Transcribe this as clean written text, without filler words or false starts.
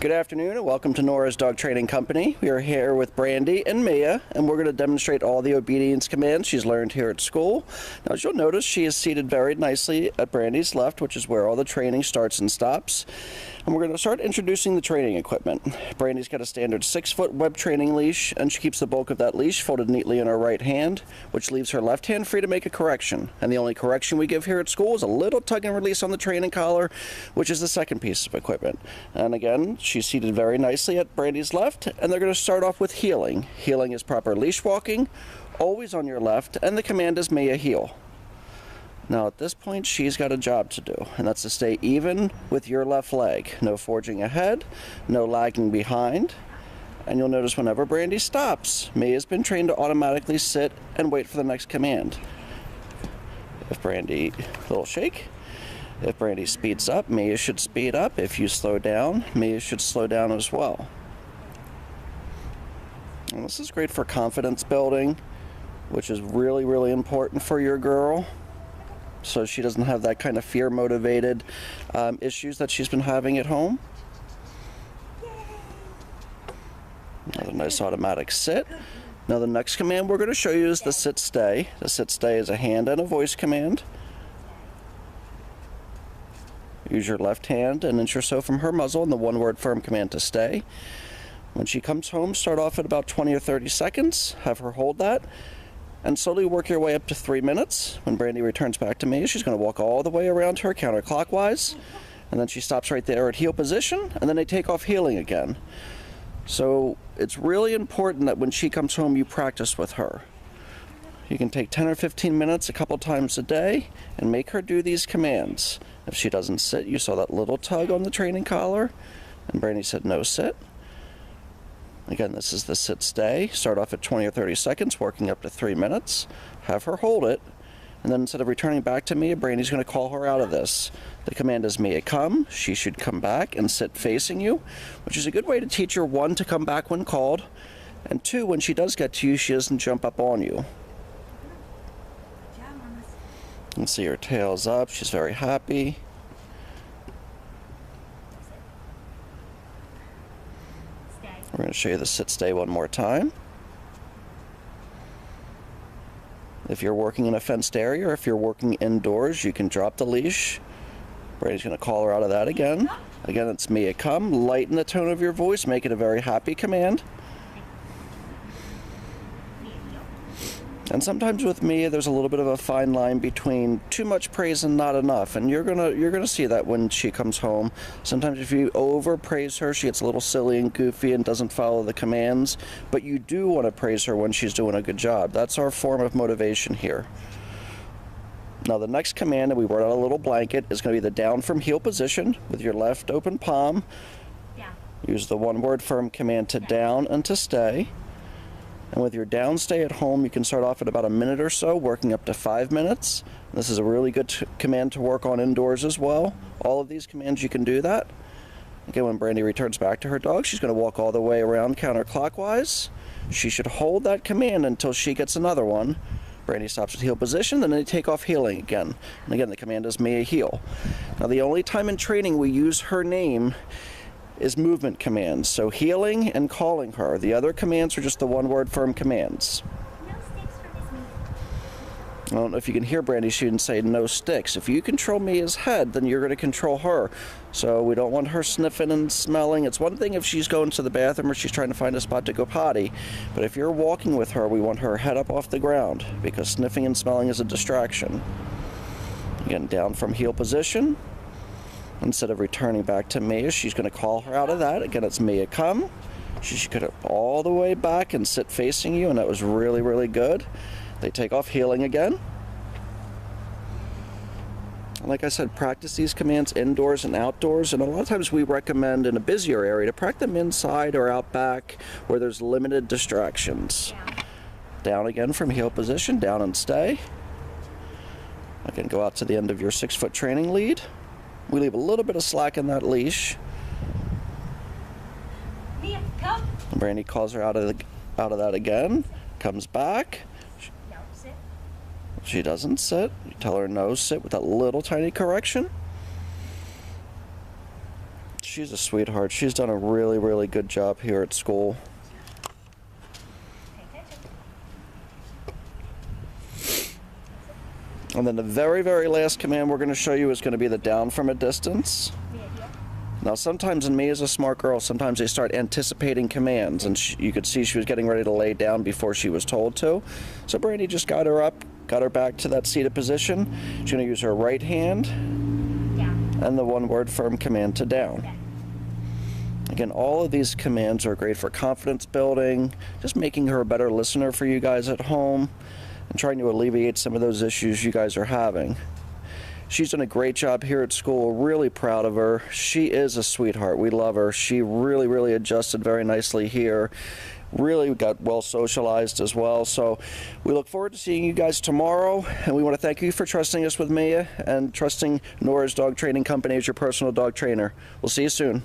Good afternoon and welcome to Nora's Dog Training Company. We are here with Brandy and Mia, and we're going to demonstrate all the obedience commands she's learned here at school. Now, as you'll notice, she is seated very nicely at Brandy's left, which is where all the training starts and stops. And we're going to start introducing the training equipment. Brandy's got a standard 6-foot web training leash, and she keeps the bulk of that leash folded neatly in her right hand, which leaves her left hand free to make a correction. And the only correction we give here at school is a little tug and release on the training collar, which is the second piece of equipment. And again, she's seated very nicely at Brandy's left, and they're going to start off with heeling. Heeling is proper leash walking, always on your left, and the command is Mia heel. Now at this point she's got a job to do, and that's to stay even with your left leg. No forging ahead, no lagging behind. And you'll notice whenever Brandy stops, Mia's been trained to automatically sit and wait for the next command. If Brandy, little shake. If Brandy speeds up, Mia should speed up. If you slow down, Mia should slow down as well. And this is great for confidence building, which is really, really important for your girl, so she doesn't have that kind of fear-motivated issues that she's been having at home. Another nice automatic sit. Now the next command we're going to show you is the sit-stay. The sit-stay is a hand and a voice command. Use your left hand an inch or so from her muzzle and the one-word firm command to stay. When she comes home, start off at about 20 or 30 seconds. Have her hold that. And slowly work your way up to 3 minutes. When Brandy returns back to me, she's going to walk all the way around her counterclockwise, and then she stops right there at heel position, and then they take off heeling again. So it's really important that when she comes home, you practice with her. You can take 10 or 15 minutes a couple times a day and make her do these commands. If she doesn't sit, you saw that little tug on the training collar, and Brandy said no sit. Again, this is the sit-stay. Start off at 20 or 30 seconds, working up to 3 minutes. Have her hold it, and then instead of returning back to Mia, Brandy's going to call her out of this. The command is Mia come. She should come back and sit facing you, which is a good way to teach her, 1, to come back when called, and 2, when she does get to you, she doesn't jump up on you. You can see her tail's up. She's very happy. We're going to show you the sit-stay one more time. If you're working in a fenced area or if you're working indoors, you can drop the leash. Brady's going to call her out of that again. Again, it's Mia come. Lighten the tone of your voice. Make it a very happy command. And sometimes with Mia, there's a little bit of a fine line between too much praise and not enough, and you're gonna see that when she comes home. Sometimes if you overpraise her, she gets a little silly and goofy and doesn't follow the commands, but you do want to praise her when she's doing a good job. That's our form of motivation here. Now the next command, and we brought out a little blanket, is going to be the down from heel position with your left open palm. Use the one-word firm command to down and to stay. And with your down stay at home, you can start off at about a minute or so, working up to 5 minutes. This is a really good command to work on indoors as well. All of these commands, you can do that. Again, when Brandy returns back to her dog, she's going to walk all the way around counterclockwise. She should hold that command until she gets another one. Brandy stops at heel position, then they take off heeling again. And again, the command is Mia heel. Now, the only time in training we use her name is movement commands, so heeling and calling her. The other commands are just the one-word firm commands. No sticks for Miss Mia. I don't know if you can hear Brandy, she didn't say no sticks. If you control Mia's head, then you're going to control her. So we don't want her sniffing and smelling. It's one thing if she's going to the bathroom or she's trying to find a spot to go potty, but if you're walking with her, we want her head up off the ground, because sniffing and smelling is a distraction. Again, down from heel position. Instead of returning back to Mia, she's going to call her out of that. Again, it's Mia come. She should get all the way back and sit facing you, and that was really, really good. They take off heeling again. And like I said, practice these commands indoors and outdoors, and a lot of times we recommend in a busier area to practice them inside or out back where there's limited distractions. Down again from heel position, down and stay. Again, go out to the end of your 6-foot training lead. We leave a little bit of slack in that leash. Mia, come. Brandy calls her out of that again. Comes back. No, sit. She doesn't sit. You tell her no, sit with that little tiny correction. she's a sweetheart. She's done a really, really good job here at school. Pay attention. And then the very, very last command we're going to show you is going to be the down from a distance. Mia here. Now, sometimes, and Mia's a smart girl, sometimes they start anticipating commands, and you could see she was getting ready to lay down before she was told to. So Brandy just got her up, got her back to that seated position. She's going to use her right hand Down. and the one-word firm command to down. Down. Again, all of these commands are great for confidence building, just making her a better listener for you guys at home, and trying to alleviate some of those issues you guys are having. She's done a great job here at school. Really proud of her. She is a sweetheart. We love her. She really, really adjusted very nicely here. Really got well socialized as well. So we look forward to seeing you guys tomorrow. And we want to thank you for trusting us with Mia and trusting Nora's Dog Training Company as your personal dog trainer. We'll see you soon.